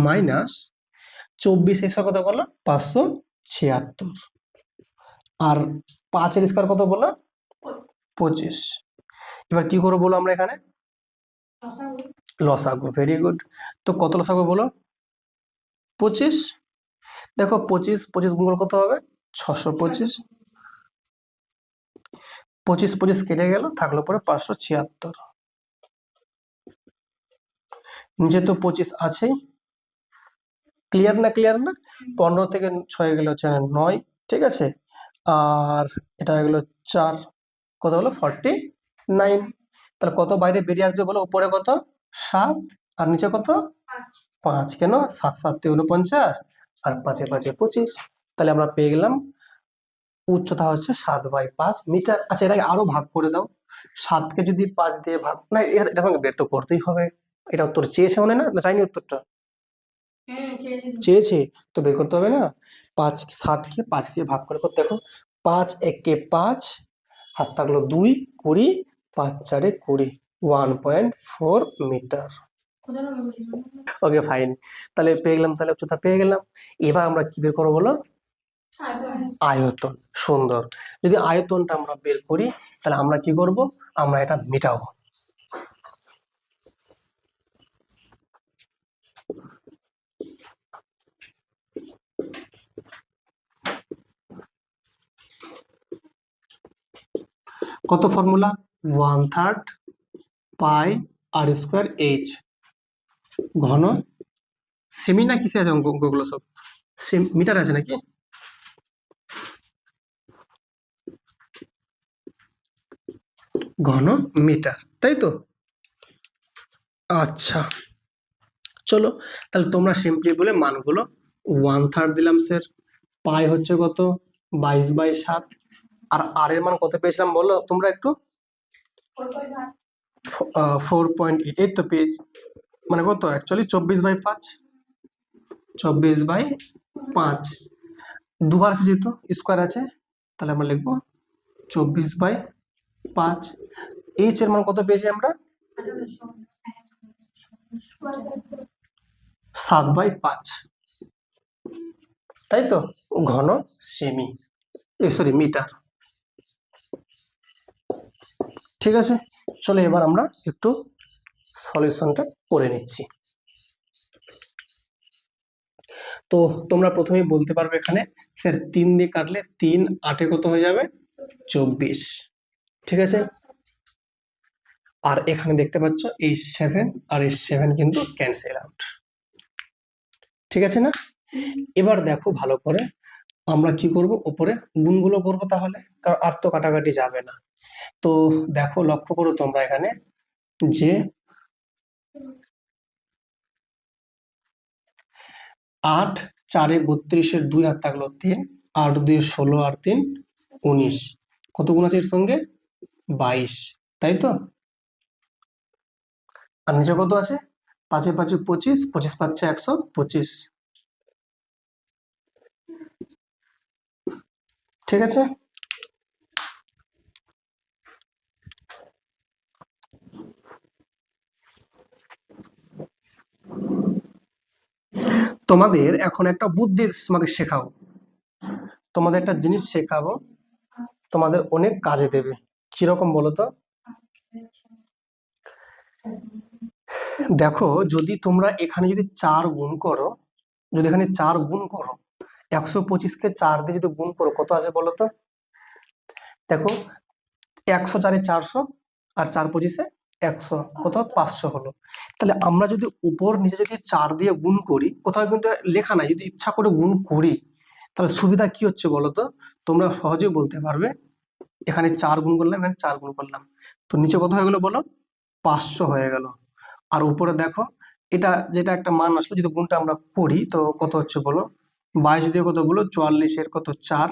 Speaker 1: মাইনাস 24 এর স্কোয়ার কত বলো 576, আর 5 এর স্কোয়ার কত বলো 25। এবার কি করবো বলো আমরা এখানে লসাগু, ভেরি গুড। তো কত লসাগু বলো 25, দেখো 25 গুণ করলে কত হবে 625, 25 কেটে গেল, থাকলো পরে 576, নিচে তো 25 আছেই, ক্লিয়ার না ক্লিয়ার না, 15 থেকে 6 গেলে হচ্ছে 9, ঠিক আছে, আর এটা হয়ে গেল 4, কত হলো 49, তাহলে কত বাইরে বেরিয়ে আসবে বলো, উপরে কত 7 আর নিচে কত 5, কেন 7 7 49 আর 5 5 25, তাহলে আমরা পেয়ে গেলাম উচ্চতা হচ্ছে 7/5 মিটার। আচ্ছা এটাকে আরো ভাগ করে দাও, 7কে যদি 5 দিয়ে ভাগ, না এটা সঙ্গে বের তো করতেই হবে, এটা উত্তর চেয়েছে মনে না, না চাইনি উত্তরটা, চেয়েছে তো বের করতে হবে না, 7কে 5 দিয়ে ভাগ করে দেখো, 5 একে 5, হাত থাকলো 2 20, 5 4 20, 1.4 মিটার। ওকে ফাইন, তাহলে পেয়ে গেলাম, তাহলে উচ্চতা পেয়ে গেলাম। এবার আমরা কি বের করবো বলো, আয়তন। সুন্দর, যদি আয়তনটা আমরা বের করি তাহলে আমরা কি করব, আমরা এটা মেটাবো। কত ফর্মুলা 1/3 পাই আর স্কোয়ার এইচ, ঘন সেমি না কিসে আছে অঙ্কগুলো সব মিটার আছে নাকি, ঘন মিটার, তাই তো। আচ্ছা চলো, তাহলে তোমরা সিম্পলি বলে মানগুলো 1/3 দিলাম স্যার, পাই হচ্ছে কত 22/7, আর আর এর মান কত পেয়েছিলাম বলো তোমরা একটু, 4.8, এই তো পেয়েছি, মানে কত অ্যাকচুয়ালি 24/5, 24/5, দুবার আছে যেহেতু স্কোয়ার আছে, তাহলে আমরা লিখবো 24/5। এইচ এর মান কত পেয়েছি আমরা 7/5, তাই তো, ঘন সেমি, সরি মিটার। ঠিক আছে, চলো এবার আমরা একটু সলিউশনটা করে নিচ্ছি। তো তোমরা প্রথমেই বলতে পারবে এখানে স্যার 3 দিয়ে কাটলে 3 8 কত হয়ে যাবে 24, ঠিক আছে, আর এখানে দেখতে পাচ্ছ এই 7 আর এই 7 কিন্তু ক্যান্সেল আউট, ঠিক আছে না। এবার দেখো ভালো করে আমরা কি করব, উপরে গুণগুলো করব, তাহলে কারণ আর তো কাটাকাটি যাবে না। তো দেখো লক্ষ্য করো তোমরা এখানে যে 8 4 32 2 হাত থাকলো 3, 8 2 16 আর 3 19, কত গুণ আছে এর সঙ্গে 22, তাই তো, আর নিচে কত আছে 5 5 25, 25 5 125, ঠিক আছে। তোমাদের এখন একটা বুদ্ধি তোমাকে শেখাবো, তোমাদের একটা জিনিস শেখাবো, তোমাদের অনেক কাজে দেবে, কিরকম বলো তো। দেখো যদি তোমরা এখানে যদি 4 গুণ করো, যদি এখানে 4 গুণ করো, 125কে 4 দিয়ে যদি গুণ করো কত আছে বলো তো, দেখো 104 400 আর 4 25 100, কত 500 হলো। তাহলে আমরা যদি উপর নিচে যদি 4 দিয়ে গুণ করি, কোথাও কিন্তু লেখা নাই, যদি ইচ্ছা করে গুণ করি তাহলে সুবিধা কি হচ্ছে বলো তো, তোমরা সহজেই বলতে পারবে এখানে 4 গুণ করলাম, এখানে 4 গুণ করলাম, তো নিচে কত হয়ে গেল বলো? 500 হয়ে গেল। আর উপরে দেখো এটা যেটা একটা মান আসলো, যদি গুণটা আমরা করি তো কত হচ্ছে বলো? 22 দিয়ে কত বলো? 44 এর কত 4,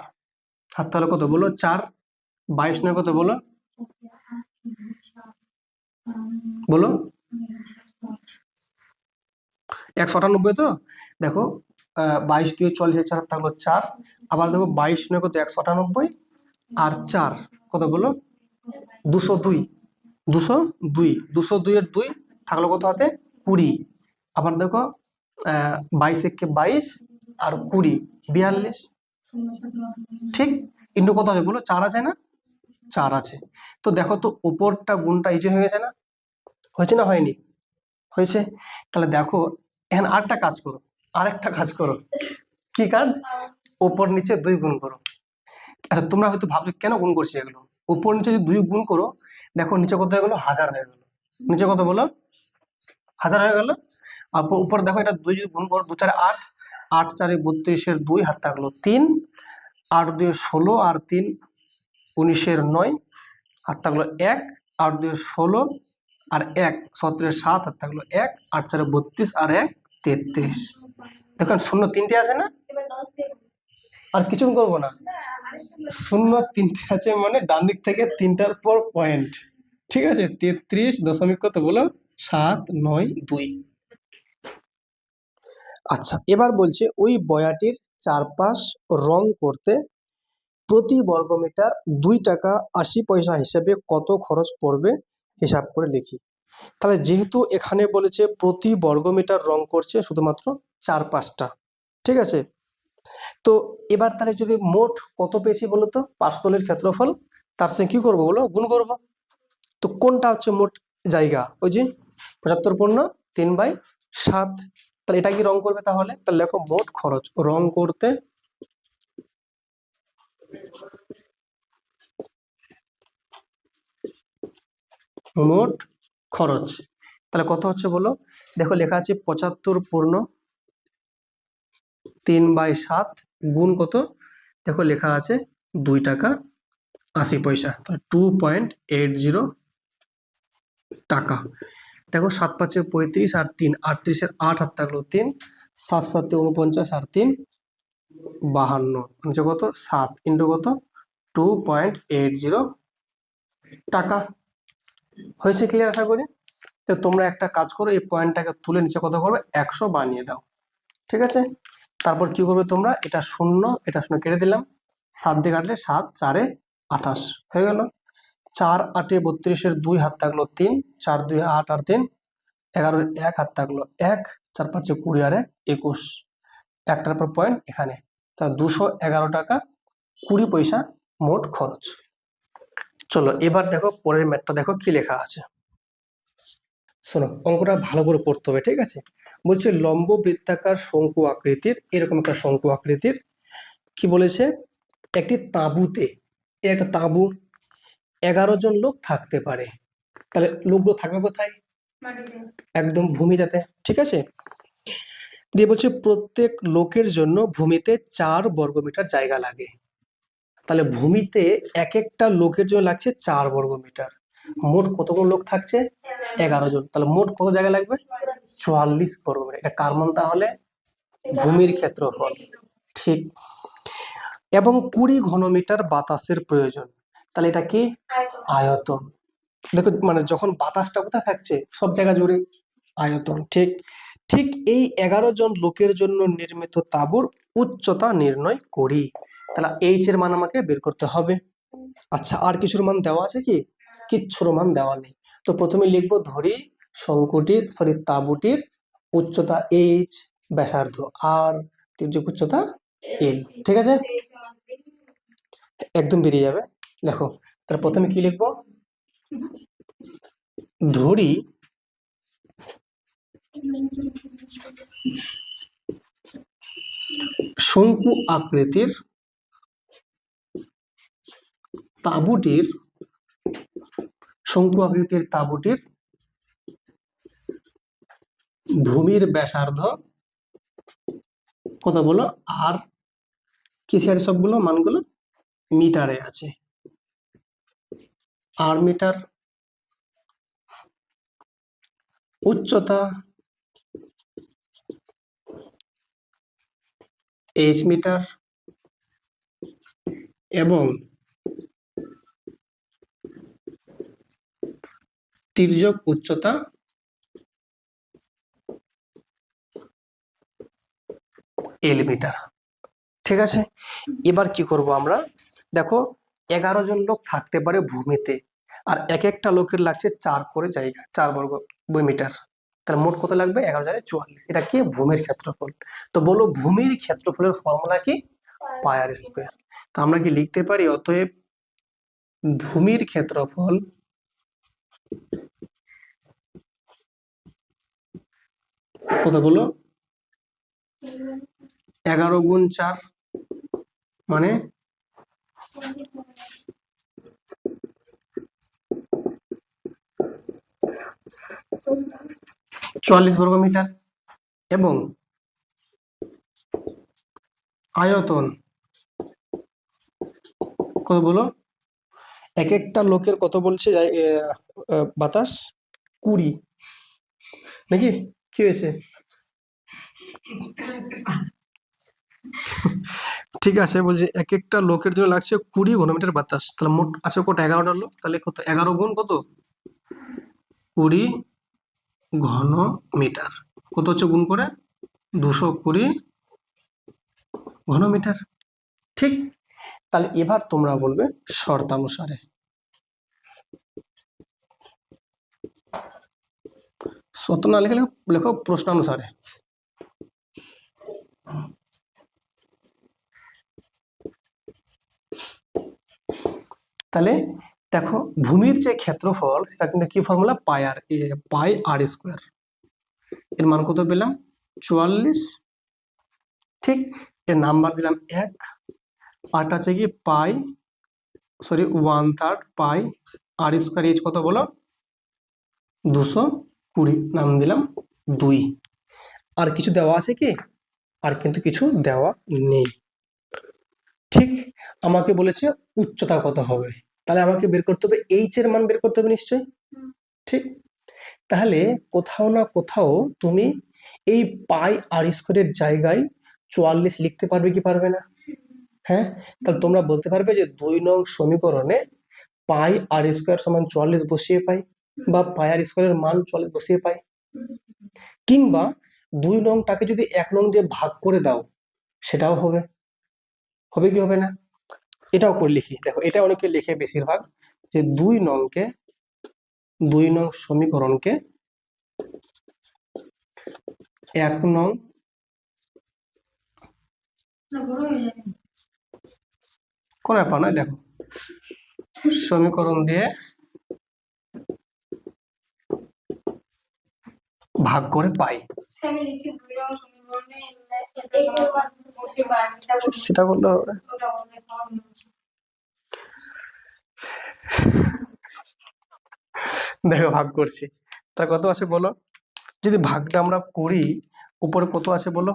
Speaker 1: হাত তাহলে কত বলো? 4, 22 নয় কত বলো? বলো 198 তো। দেখো 22 দিয়ে 44 এর 4 থাকলো 4, আবার দেখো 22 নয় কত? 198 আর 4 কত বলো? 202, 202, 202 এর 2 থাকলো কত হাতে? 20। আবার দেখো 22 একে 22 আর 20, 42। ঠিক, ইন্টু কত আছে বলো? 4 আছে না? 4 আছে। তো দেখো তো উপরটা গুণটা ইজি হয়ে গেছে না? হয়েছে না হয়নি? হয়েছে। তাহলে দেখো এখন আরেকটা কাজ করো, আরেকটা কাজ করো। কি কাজ? উপর নিচে 2 গুণ করো। আচ্ছা তোমরা হয়তো ভাববে কেন গুণ করছি এগুলো? উপর নিচে যদি 2 গুণ করো, দেখো নিচে কত হয়ে গেল? 1000 হয়ে গেল। নিচে কত বলো? 1000 হয়ে গেল। আর উপর দেখো এটা 2 যদি গুণ করো, 2 4 8, 8 4 32 এর 2 হাত থাকলো 3, 8 2 16 আর 3 19 এর 9 হাত থাকলো 1, 8 2 16 আর 1 17 এর 7 হাত থাকলো 1, 8 4 32 আর 1 33। দেখুন শূন্য 3টে আছে না?
Speaker 2: এবার 10 দিয়ে
Speaker 1: আর কিছু করবো না, শূন্য 3টে আছে মানে ডান দিক থেকে 3টার পর পয়েন্ট। ঠিক আছে, 33 দশমিক কত বলো? 792। আচ্ছা এবার বলছে ওই বয়াটির চারপাশ রং করতে প্রতি বর্গমিটার 2 টাকা 80 পয়সা হিসেবে কত খরচ পড়বে হিসাব করে লিখি। তাহলে যেহেতু এখানে বলেছে প্রতি বর্গমিটার রং করছে শুধুমাত্র চারপাশটা, ঠিক আছে। তো এবার তাহলে যদি মোট কত পেয়েছি বলো তো? পাঁচতলের ক্ষেত্রফল, তার সঙ্গে কি করবো বলো? গুণ করব। তো কোনটা হচ্ছে মোট জায়গা? ওই যে 75 পূর্ণ 3/7। তাহলে এটা কি রং করবে? তাহলে তাহলে লেখো মোট খরচ রং করতে মোট খরচ। তাহলে কত হচ্ছে বলো? দেখো লেখা আছে 75 পূর্ণ 3/7 গুণ কত? দেখো লেখা আছে 2 টাকা 80 পয়সা, তাহলে 2.80 টাকা। দেখো 7 5 35 আর 3 38 এর 8 হাত থাকলো 3, 7 7 49 আর 3 52, নিচে কত? 7 ইন্টু কত? 2.80 টাকা। হয়েছে ক্লিয়ার আশা করি। তো তোমরা একটা কাজ করো, এই পয়েন্টটাকে তুলে নিচে কত করবে? 100 বানিয়ে দাও। ঠিক আছে, তারপর কি করবে তোমরা? এটা শূন্য এটা শূন্য কেটে দিলাম, 7 দিয়ে কাটলে 7 4 28 হয়ে গেল। 4 8 32 এর 2 হাত থাকলো 3, 4 2 8 আর 3 11 এর 1 হাত থাকলো 1, 4 5 20 আর 1 21, একটার পর পয়েন্ট এখানে। তাহলে 211 টাকা 20 পয়সা মোট খরচ। চলো এবার দেখো পরের ম্যাথটা, দেখো কি লেখা আছে। শোনো অঙ্কটা ভালো করে পড়তে হবে, ঠিক আছে। বলছে লম্ব বৃত্তাকার শঙ্কু আকৃতির, এরকম একটা শঙ্কু আকৃতির, কি বলেছে? একটি তাঁবুতে, এর একটা তাঁবু, 11 জন লোক থাকতে পারে। তাহলে লোকগুলো থাকবে কোথায়?
Speaker 2: মাটিতে
Speaker 1: একদম ভূমিটাতে, ঠিক আছে। দিয়ে বলছে প্রত্যেক লোকের জন্য ভূমিতে 4 বর্গমিটার জায়গা লাগে। তাহলে ভূমিতে এক একটা লোকের জন্য লাগছে 4 বর্গমিটার। মোট কতগুলো লোক থাকছে? 11 জন। তাহলে মোট কত জায়গা লাগবে? 44 বর্গমিটার। এটা কার মান তাহলে? ভূমির ক্ষেত্রফল। ঠিক। এবং 20 ঘনমিটার বাতাসের প্রয়োজন। তাহলে এটা কি? আয়তন। দেখো মানে যখন বাতাসটা কোথায় থাকছে? সব জায়গা জুড়ে, আয়তন। ঠিক ঠিক এই 11 জন লোকের জন্য নির্মিত তাঁবুর উচ্চতা নির্ণয় করি। তাহলে এইচ এর মান আমাকে বের করতে হবে। আচ্ছা আর কিছুর মান দেওয়া আছে কি? কিচ্ছুর মান দেওয়া নেই। তো প্রথমে লিখবো ধরি তাঁবুটির উচ্চতা এইচ, ব্যাসার্ধ আর, তির্যক উচ্চতা এল। ঠিক আছে, একদম বেরিয়ে যাবে। দেখো তাহলে প্রথমে কি লিখবো? ধরি শঙ্কু আকৃতির তাঁবুটির ভূমির ব্যাসার্ধ কত বলো? আর কিসে আছে? সবগুলো মানগুলো মিটারে আছে। আর মিটার, উচ্চতা এইচ মিটার এবং তির্যক উচ্চতা এল মিটার। ঠিক আছে, এবার কি করব আমরা, দেখো 11 জন লোক থাকতে পারে ভূমিতে, আর এক একটা লোকের লাগছে 4 করে জায়গা, 4 বর্গ মিটার, তাহলে মোট কত লাগবে? 11,044। এটা কি? ভূমির ক্ষেত্রফল। তো বলো ভূমির ক্ষেত্রফলের ফর্মুলা কি? পাই আর স্কোয়ার। তো আমরা কি লিখতে পারি অতএব ভূমির ক্ষেত্রফল কত বলো? 11 গুণ 4 মানে 44 বর্গ মিটার, এবং আয়তন কত বলো? এক একটা লোকের কত বলছে? বাতাস 20 নাকি? কি হয়েছে? ঠিক আছে, বলছে এক একটা লোকের জন্য লাগছে 20 ঘনমিটার বাতাস, তাহলে মোট আছে কত? 11টা লোক, তাহলে কত? 11 গুণ কত? 20 ঘন মিটার, কত হচ্ছে গুণ করে? 220 ঘন মিটার। ঠিক, তাহলে এবার তোমরা বলবে শর্তানুসারে। শর্ত না লিখে লেখো প্রশ্নানুসারে। তাহলে দেখো ভূমির যে ক্ষেত্রফল সেটা কিন্তু কি ফর্মুলা? পাই আর স্কোয়ার। এর মান কত পেলাম? 44। ঠিক, এর নাম্বার দিলাম 1, আরটা হচ্ছে কি পাই, সরি 1/3 পাই আর স্কোয়ার এইচ কত বলো? 220, নাম দিলাম 2। আর কিছু দেওয়া আছে কি? আর কিন্তু কিছু দেওয়া নেই। ঠিক, আমাকে বলেছে উচ্চতা কত হবে, তাহলে আমাকে বের করতে হবে এইচ এর মান বের করতে হবে নিশ্চয়ই। ঠিক, তাহলে কোথাও না কোথাও তুমি এই পাই আর স্কোয়ারের জায়গায় 44 লিখতে পারবে কি পারবে না? হ্যাঁ, তাহলে তোমরা বলতে পারবে যে 2 নং সমীকরণে পাই আর স্কোয়ার সমান 44 বসিয়ে পাই, বা পাই আর স্কোয়ারের মান 44 বসিয়ে পাই, কিংবা 2 নংটাকে যদি 1 নং দিয়ে ভাগ করে দাও সেটাও হবে। হবে কি হবে না? এটাও করে লিখি, দেখো এটা অনেকে লিখে বেশিরভাগ, যে 2 নং সমীকরণকে 1 নং কোন ব্যাপার নয়, দেখো সমীকরণ দিয়ে ভাগ করে পাই।
Speaker 2: আমি লিখছি 2 নং সমীকরণে
Speaker 1: সেটা বললে হবে। দেখো ভাগ করছি, তা কত আছে বলো? যদি ভাগটা আমরা করি, উপরে কত আছে বলো?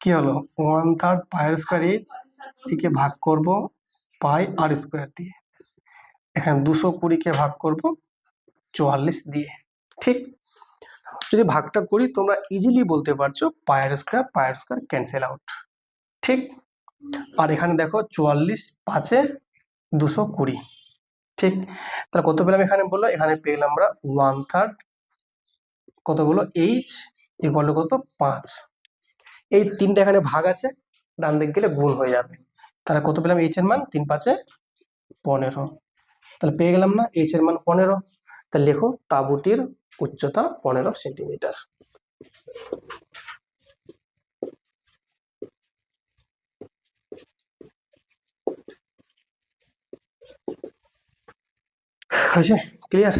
Speaker 1: কি হলো? 1/3 পাই আর স্কোয়ার এইচ, একে ভাগ করব পাই আর স্কোয়ার দিয়ে, এখানে 220 কে ভাগ করব 44 দিয়ে। ঠিক, যদি ভাগটা করি তোমরা ইজিলি বলতে পারছো পাই আর স্কোয়ার ক্যান্সেল আউট। ঠিক, আর এখানে দেখো 44 5 220। ঠিক, তাহলে কত পেলাম এখানে বলো? এখানে পেলাম আমরা 1/3 কত বলো? এইচ ইকুয়াল টু কত? 5। এই 3টা এখানে ভাগ আছে, ডান দিক গেলে গুণ হয়ে যাবে, তাহলে কত পেলাম? এইচ এর মান 3 5 15। তাহলে পেয়ে গেলাম না এইচ এর মান 15। তাহলে লেখো তাঁবুটির উচ্চতা 15 সেন্টিমিটার। হয়েছে? ক্লিয়ার?